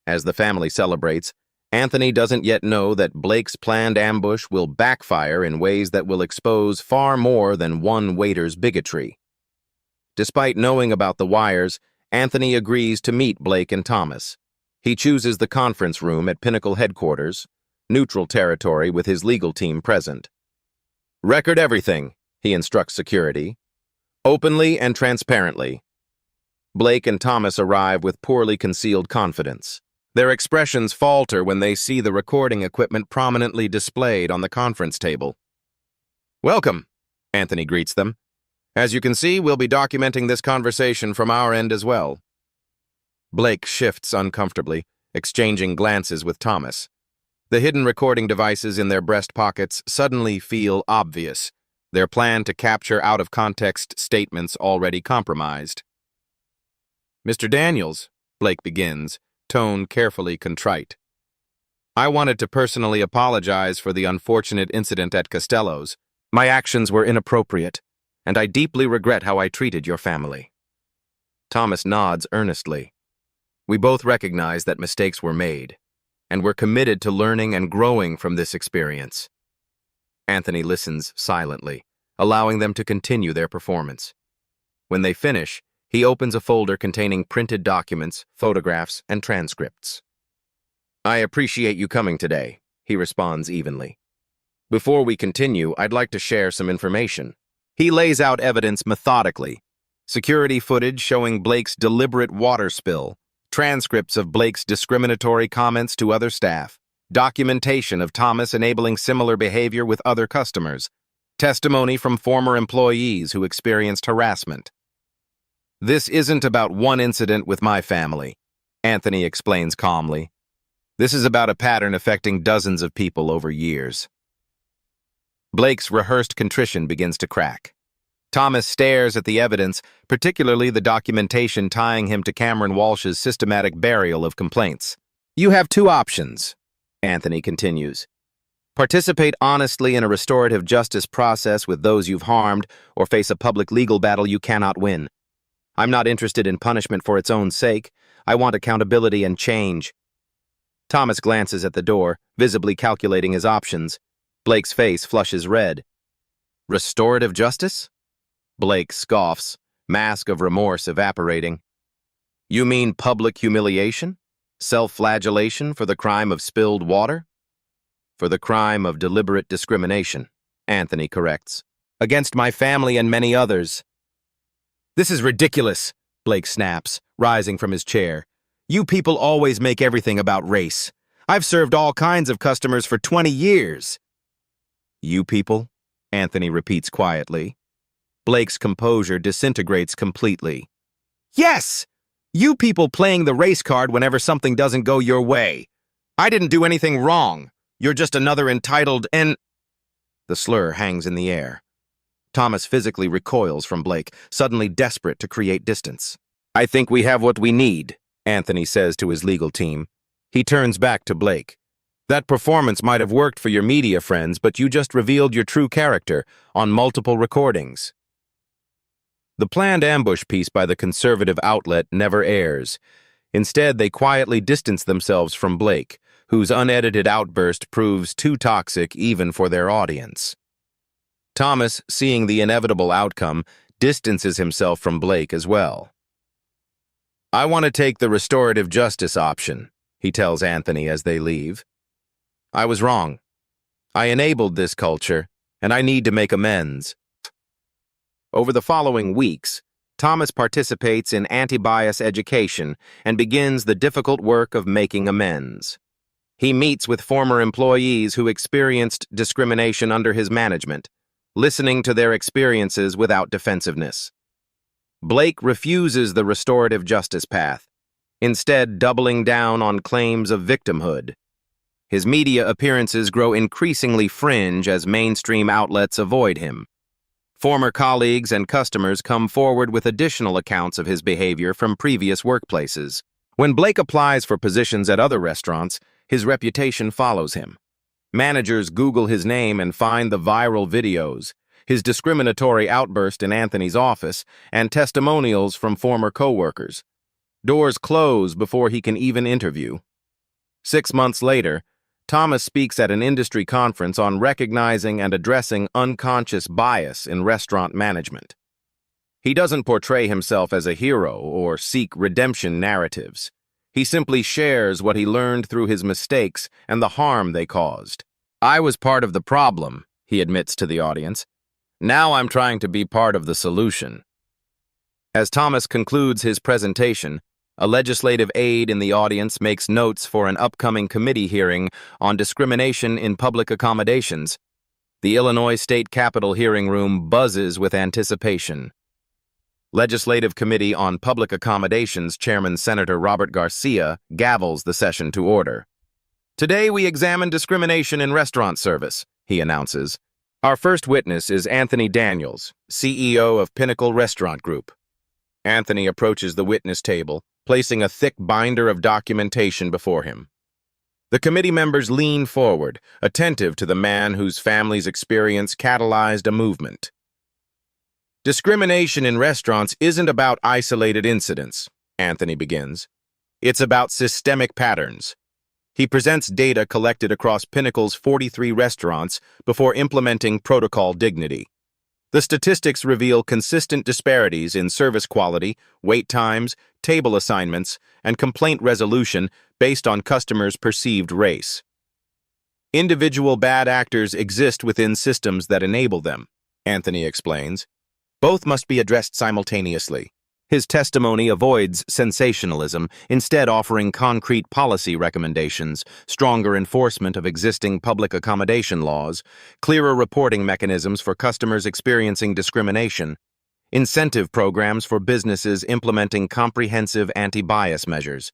As the family celebrates, Anthony doesn't yet know that Blake's planned ambush will backfire in ways that will expose far more than one waiter's bigotry. Despite knowing about the wires, Anthony agrees to meet Blake and Thomas. He chooses the conference room at Pinnacle headquarters, neutral territory with his legal team present. "Record everything," he instructs security, "openly and transparently." Blake and Thomas arrive with poorly concealed confidence. Their expressions falter when they see the recording equipment prominently displayed on the conference table. "Welcome," Anthony greets them. "As you can see, we'll be documenting this conversation from our end as well." Blake shifts uncomfortably, exchanging glances with Thomas. The hidden recording devices in their breast pockets suddenly feel obvious, their plan to capture out-of-context statements already compromised. "Mr. Daniels," Blake begins, tone carefully contrite. "I wanted to personally apologize for the unfortunate incident at Costello's. My actions were inappropriate, and I deeply regret how I treated your family." Thomas nods earnestly. "We both recognize that mistakes were made, and we're committed to learning and growing from this experience." Anthony listens silently, allowing them to continue their performance. When they finish, he opens a folder containing printed documents, photographs, and transcripts. "I appreciate you coming today," he responds evenly. "Before we continue, I'd like to share some information." He lays out evidence methodically. Security footage showing Blake's deliberate water spill, transcripts of Blake's discriminatory comments to other staff, documentation of Thomas enabling similar behavior with other customers, testimony from former employees who experienced harassment. "This isn't about one incident with my family," Anthony explains calmly. "This is about a pattern affecting dozens of people over years." Blake's rehearsed contrition begins to crack. Thomas stares at the evidence, particularly the documentation tying him to Cameron Walsh's systematic burial of complaints. "You have two options," Anthony continues. Participate honestly in a restorative justice process with those you've harmed, or face a public legal battle you cannot win. I'm not interested in punishment for its own sake. I want accountability and change. Thomas glances at the door, visibly calculating his options. Blake's face flushes red. Restorative justice? Blake scoffs, mask of remorse evaporating. You mean public humiliation? Self-flagellation for the crime of spilled water? For the crime of deliberate discrimination, Anthony corrects. Against my family and many others. This is ridiculous, Blake snaps, rising from his chair. You people always make everything about race. I've served all kinds of customers for 20 years. You people? Anthony repeats quietly. Blake's composure disintegrates completely. Yes! You people playing the race card whenever something doesn't go your way. I didn't do anything wrong. You're just another entitled The slur hangs in the air. Thomas physically recoils from Blake, suddenly desperate to create distance. I think we have what we need, Anthony says to his legal team. He turns back to Blake. That performance might have worked for your media friends, but you just revealed your true character on multiple recordings. The planned ambush piece by the conservative outlet never airs. Instead, they quietly distance themselves from Blake, whose unedited outburst proves too toxic even for their audience. Thomas, seeing the inevitable outcome, distances himself from Blake as well. I want to take the restorative justice option, he tells Anthony as they leave. I was wrong. I enabled this culture, and I need to make amends. Over the following weeks, Thomas participates in anti-bias education and begins the difficult work of making amends. He meets with former employees who experienced discrimination under his management, listening to their experiences without defensiveness. Blake refuses the restorative justice path, instead doubling down on claims of victimhood. His media appearances grow increasingly fringe as mainstream outlets avoid him. Former colleagues and customers come forward with additional accounts of his behavior from previous workplaces. When Blake applies for positions at other restaurants, his reputation follows him. Managers Google his name and find the viral videos, his discriminatory outburst in Anthony's office, and testimonials from former coworkers. Doors close before he can even interview. 6 months later, Thomas speaks at an industry conference on recognizing and addressing unconscious bias in restaurant management. He doesn't portray himself as a hero or seek redemption narratives. He simply shares what he learned through his mistakes and the harm they caused. I was part of the problem, he admits to the audience. Now I'm trying to be part of the solution. As Thomas concludes his presentation, a legislative aide in the audience makes notes for an upcoming committee hearing on discrimination in public accommodations. The Illinois State Capitol hearing room buzzes with anticipation. Legislative Committee on Public Accommodations Chairman Senator Robert Garcia gavels the session to order. Today we examine discrimination in restaurant service, he announces. Our first witness is Anthony Daniels, CEO of Pinnacle Restaurant Group. Anthony approaches the witness table, placing a thick binder of documentation before him. The committee members lean forward, attentive to the man whose family's experience catalyzed a movement. Discrimination in restaurants isn't about isolated incidents, Anthony begins. It's about systemic patterns. He presents data collected across Pinnacle's 43 restaurants before implementing Protocol Dignity. The statistics reveal consistent disparities in service quality, wait times, table assignments, and complaint resolution based on customers' perceived race. Individual bad actors exist within systems that enable them, Anthony explains. Both must be addressed simultaneously. His testimony avoids sensationalism, instead offering concrete policy recommendations, stronger enforcement of existing public accommodation laws, clearer reporting mechanisms for customers experiencing discrimination, incentive programs for businesses implementing comprehensive anti-bias measures.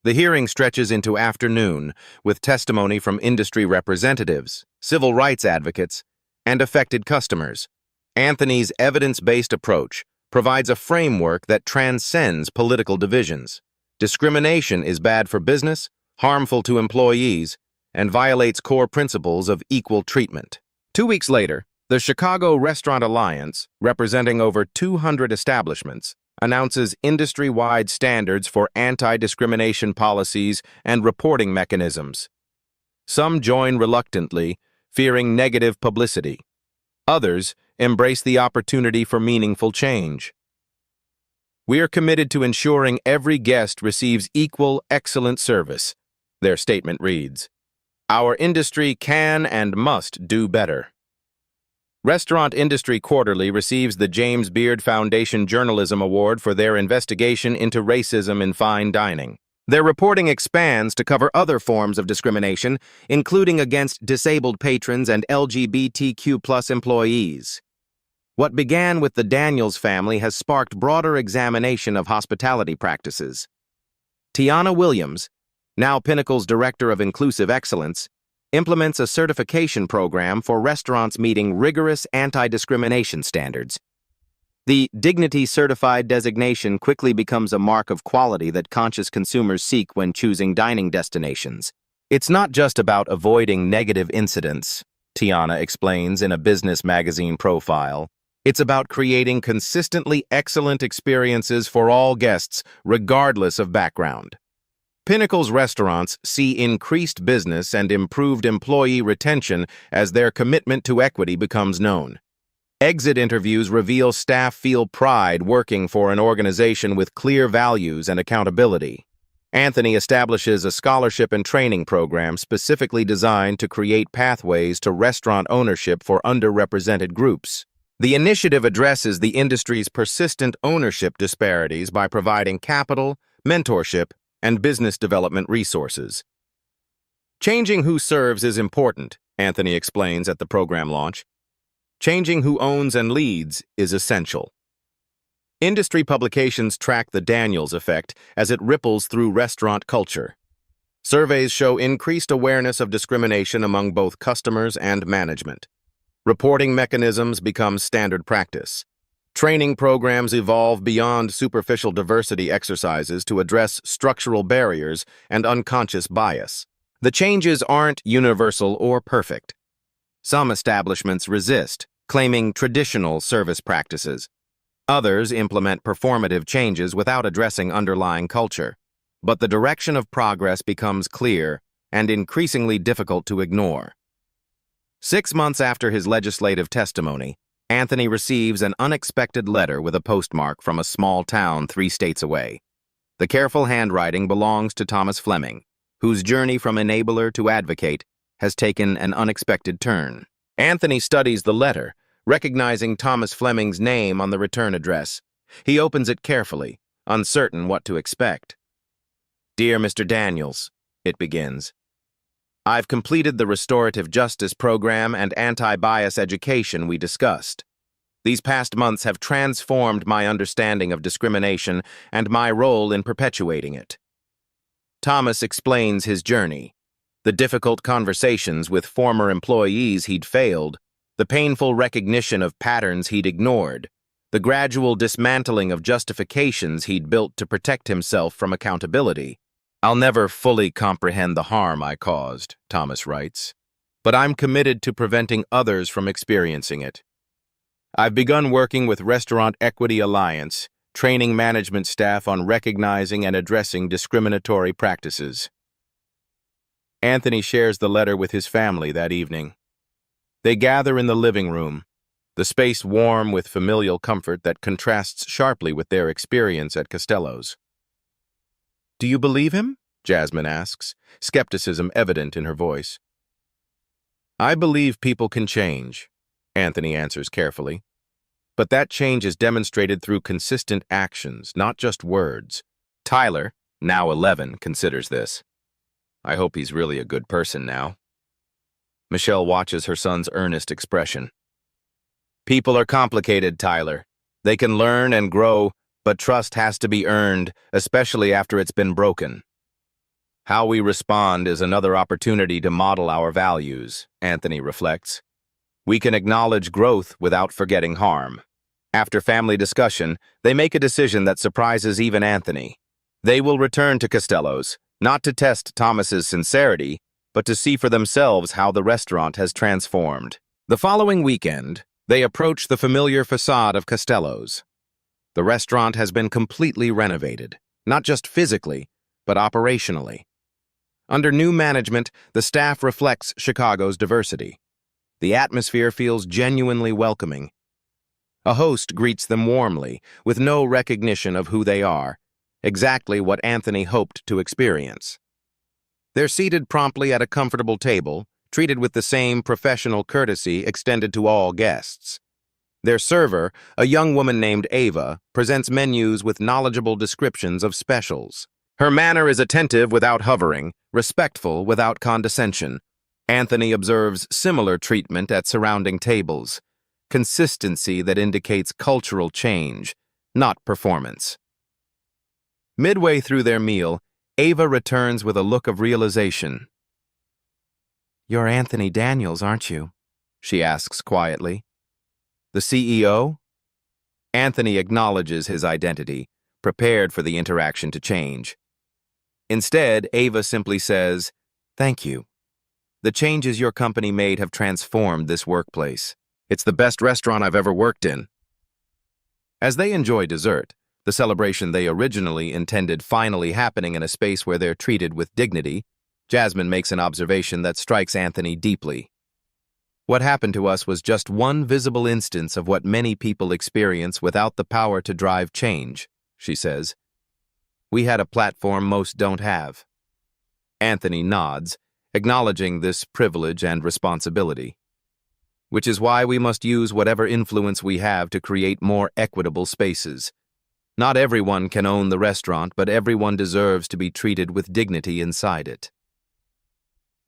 The hearing stretches into afternoon, with testimony from industry representatives, civil rights advocates, and affected customers. Anthony's evidence-based approach provides a framework that transcends political divisions. Discrimination is bad for business, harmful to employees, and violates core principles of equal treatment. 2 weeks later, the Chicago Restaurant Alliance, representing over 200 establishments, announces industry-wide standards for anti-discrimination policies and reporting mechanisms. Some join reluctantly, fearing negative publicity. Others embrace the opportunity for meaningful change. "We are committed to ensuring every guest receives equal, excellent service," their statement reads. "Our industry can and must do better." Restaurant Industry Quarterly receives the James Beard Foundation Journalism Award for their investigation into racism in fine dining. Their reporting expands to cover other forms of discrimination, including against disabled patrons and LGBTQ+ employees. What began with the Daniels family has sparked broader examination of hospitality practices. Tiana Williams, now Pinnacle's Director of Inclusive Excellence, implements a certification program for restaurants meeting rigorous anti-discrimination standards. The Dignity Certified designation quickly becomes a mark of quality that conscious consumers seek when choosing dining destinations. "It's not just about avoiding negative incidents," Tiana explains in a business magazine profile. "It's about creating consistently excellent experiences for all guests, regardless of background." Pinnacle's restaurants see increased business and improved employee retention as their commitment to equity becomes known. Exit interviews reveal staff feel pride working for an organization with clear values and accountability. Anthony establishes a scholarship and training program specifically designed to create pathways to restaurant ownership for underrepresented groups. The initiative addresses the industry's persistent ownership disparities by providing capital, mentorship, and business development resources. "Changing who serves is important," Anthony explains at the program launch. "Changing who owns and leads is essential." Industry publications track the Daniels effect as it ripples through restaurant culture. Surveys show increased awareness of discrimination among both customers and management. Reporting mechanisms become standard practice. Training programs evolve beyond superficial diversity exercises to address structural barriers and unconscious bias. The changes aren't universal or perfect. Some establishments resist, claiming traditional service practices. Others implement performative changes without addressing underlying culture. But the direction of progress becomes clear and increasingly difficult to ignore. 6 months after his legislative testimony, Anthony receives an unexpected letter with a postmark from a small town 3 states away. The careful handwriting belongs to Thomas Fleming, whose journey from enabler to advocate has taken an unexpected turn. Anthony studies the letter, recognizing Thomas Fleming's name on the return address. He opens it carefully, uncertain what to expect. "Dear Mr. Daniels," it begins, "I've completed the restorative justice program and anti-bias education we discussed. These past months have transformed my understanding of discrimination and my role in perpetuating it." Thomas explains his journey, the difficult conversations with former employees he'd failed, the painful recognition of patterns he'd ignored, the gradual dismantling of justifications he'd built to protect himself from accountability. "I'll never fully comprehend the harm I caused," Thomas writes, "but I'm committed to preventing others from experiencing it. I've begun working with Restaurant Equity Alliance, training management staff on recognizing and addressing discriminatory practices." Anthony shares the letter with his family that evening. They gather in the living room, the space warm with familial comfort that contrasts sharply with their experience at Costello's. "Do you believe him?" Jasmine asks, skepticism evident in her voice. "I believe people can change," Anthony answers carefully. "But that change is demonstrated through consistent actions, not just words." Tyler, now 11, considers this. "I hope he's really a good person now." Michelle watches her son's earnest expression. "People are complicated, Tyler. They can learn and grow, but trust has to be earned, especially after it's been broken. How we respond is another opportunity to model our values," Anthony reflects. "We can acknowledge growth without forgetting harm." After family discussion, they make a decision that surprises even Anthony. They will return to Costello's, not to test Thomas's sincerity, but to see for themselves how the restaurant has transformed. The following weekend, they approach the familiar facade of Costello's. The restaurant has been completely renovated, not just physically, but operationally. Under new management, the staff reflects Chicago's diversity. The atmosphere feels genuinely welcoming. A host greets them warmly, with no recognition of who they are, exactly what Anthony hoped to experience. They're seated promptly at a comfortable table, treated with the same professional courtesy extended to all guests. Their server, a young woman named Ava, presents menus with knowledgeable descriptions of specials. Her manner is attentive without hovering, respectful without condescension. Anthony observes similar treatment at surrounding tables, consistency that indicates cultural change, not performance. Midway through their meal, Ava returns with a look of realization. "You're Anthony Daniels, aren't you?" she asks quietly. "The CEO?" Anthony acknowledges his identity, prepared for the interaction to change. Instead, Ava simply says, "Thank you. The changes your company made have transformed this workplace. It's the best restaurant I've ever worked in." As they enjoy dessert, the celebration they originally intended finally happening in a space where they're treated with dignity, Jasmine makes an observation that strikes Anthony deeply. "What happened to us was just one visible instance of what many people experience without the power to drive change," she says. "We had a platform most don't have." Anthony nods, acknowledging this privilege and responsibility. "Which is why we must use whatever influence we have to create more equitable spaces. Not everyone can own the restaurant, but everyone deserves to be treated with dignity inside it."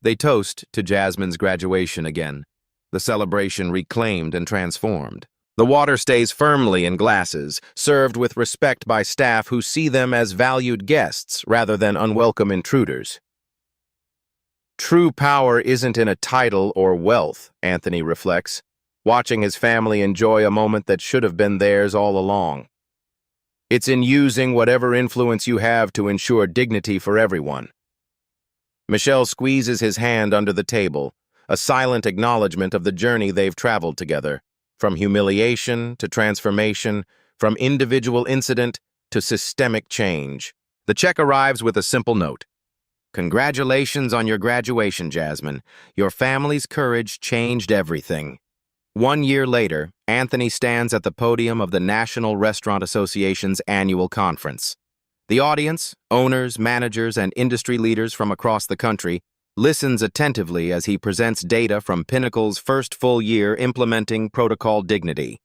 They toast to Jasmine's graduation again, the celebration reclaimed and transformed. The water stays firmly in glasses, served with respect by staff who see them as valued guests rather than unwelcome intruders. True power isn't in a title or wealth, Anthony reflects, watching his family enjoy a moment that should have been theirs all along. It's in using whatever influence you have to ensure dignity for everyone. Michelle squeezes his hand under the table, a silent acknowledgement of the journey they've traveled together, from humiliation to transformation, from individual incident to systemic change. The check arrives with a simple note. "Congratulations on your graduation, Jasmine. Your family's courage changed everything." 1 year later, Anthony stands at the podium of the National Restaurant Association's annual conference. The audience, owners, managers, and industry leaders from across the country, listens attentively as he presents data from Pinnacle's first full year implementing Protocol Dignity.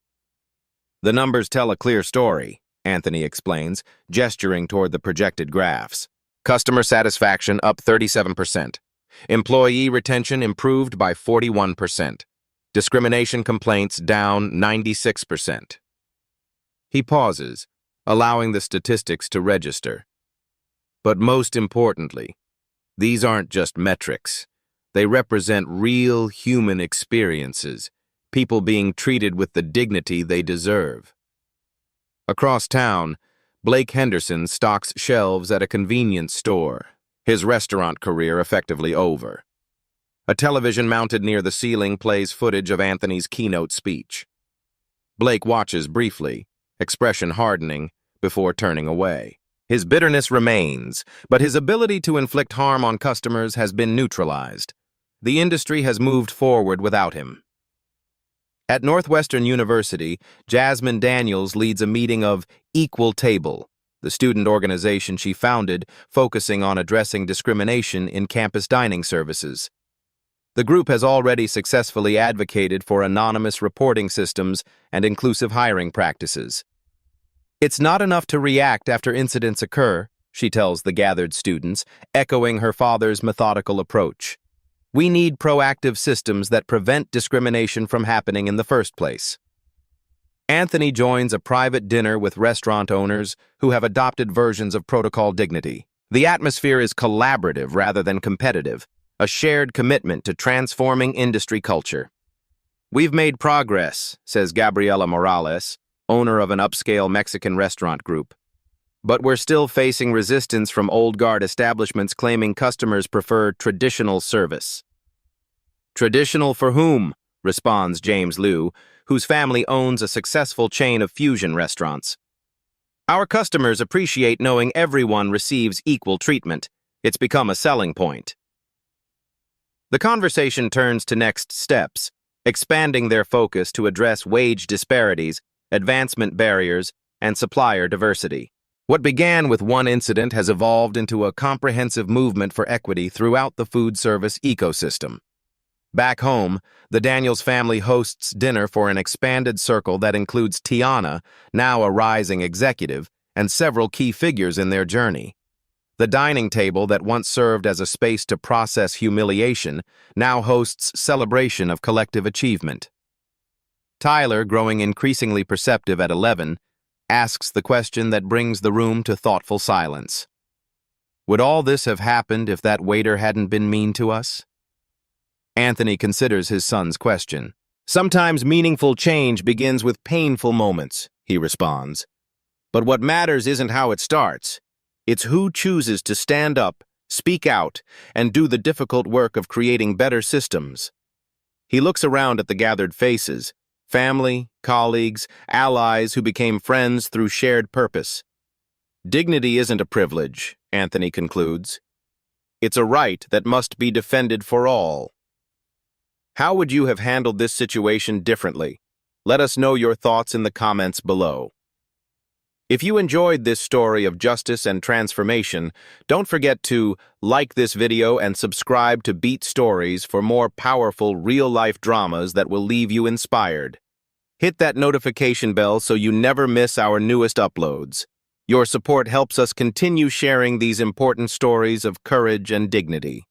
"The numbers tell a clear story," Anthony explains, gesturing toward the projected graphs. "Customer satisfaction up 37%. Employee retention improved by 41%. Discrimination complaints down 96%. He pauses, allowing the statistics to register. But most importantly, these aren't just metrics. They represent real human experiences, people being treated with the dignity they deserve. Across town, Blake Henderson stocks shelves at a convenience store, his restaurant career effectively over. A television mounted near the ceiling plays footage of Anthony's keynote speech. Blake watches briefly, expression hardening, before turning away. His bitterness remains, but his ability to inflict harm on customers has been neutralized. The industry has moved forward without him. At Northwestern University, Jasmine Daniels leads a meeting of Equal Table, the student organization she founded focusing on addressing discrimination in campus dining services. The group has already successfully advocated for anonymous reporting systems and inclusive hiring practices. "It's not enough to react after incidents occur," she tells the gathered students, echoing her father's methodical approach. "We need proactive systems that prevent discrimination from happening in the first place." Anthony joins a private dinner with restaurant owners who have adopted versions of Protocol Dignity. The atmosphere is collaborative rather than competitive, a shared commitment to transforming industry culture. "We've made progress," says Gabriela Morales, owner of an upscale Mexican restaurant group. But we're still facing resistance from old guard establishments claiming customers prefer traditional service. Traditional for whom? Responds James Liu, whose family owns a successful chain of fusion restaurants. Our customers appreciate knowing everyone receives equal treatment. It's become a selling point. The conversation turns to next steps, expanding their focus to address wage disparities, advancement barriers, and supplier diversity. What began with one incident has evolved into a comprehensive movement for equity throughout the food service ecosystem. Back home, the Daniels family hosts dinner for an expanded circle that includes Tiana, now a rising executive, and several key figures in their journey. The dining table that once served as a space to process humiliation now hosts celebration of collective achievement. Tyler, growing increasingly perceptive at 11, asks the question that brings the room to thoughtful silence. Would all this have happened if that waiter hadn't been mean to us? Anthony considers his son's question. Sometimes meaningful change begins with painful moments, he responds. But what matters isn't how it starts. It's who chooses to stand up, speak out, and do the difficult work of creating better systems. He looks around at the gathered faces, family, colleagues, allies who became friends through shared purpose. Dignity isn't a privilege, Anthony concludes. It's a right that must be defended for all. How would you have handled this situation differently? Let us know your thoughts in the comments below. If you enjoyed this story of justice and transformation, don't forget to like this video and subscribe to Beat Stories for more powerful real-life dramas that will leave you inspired. Hit that notification bell so you never miss our newest uploads. Your support helps us continue sharing these important stories of courage and dignity.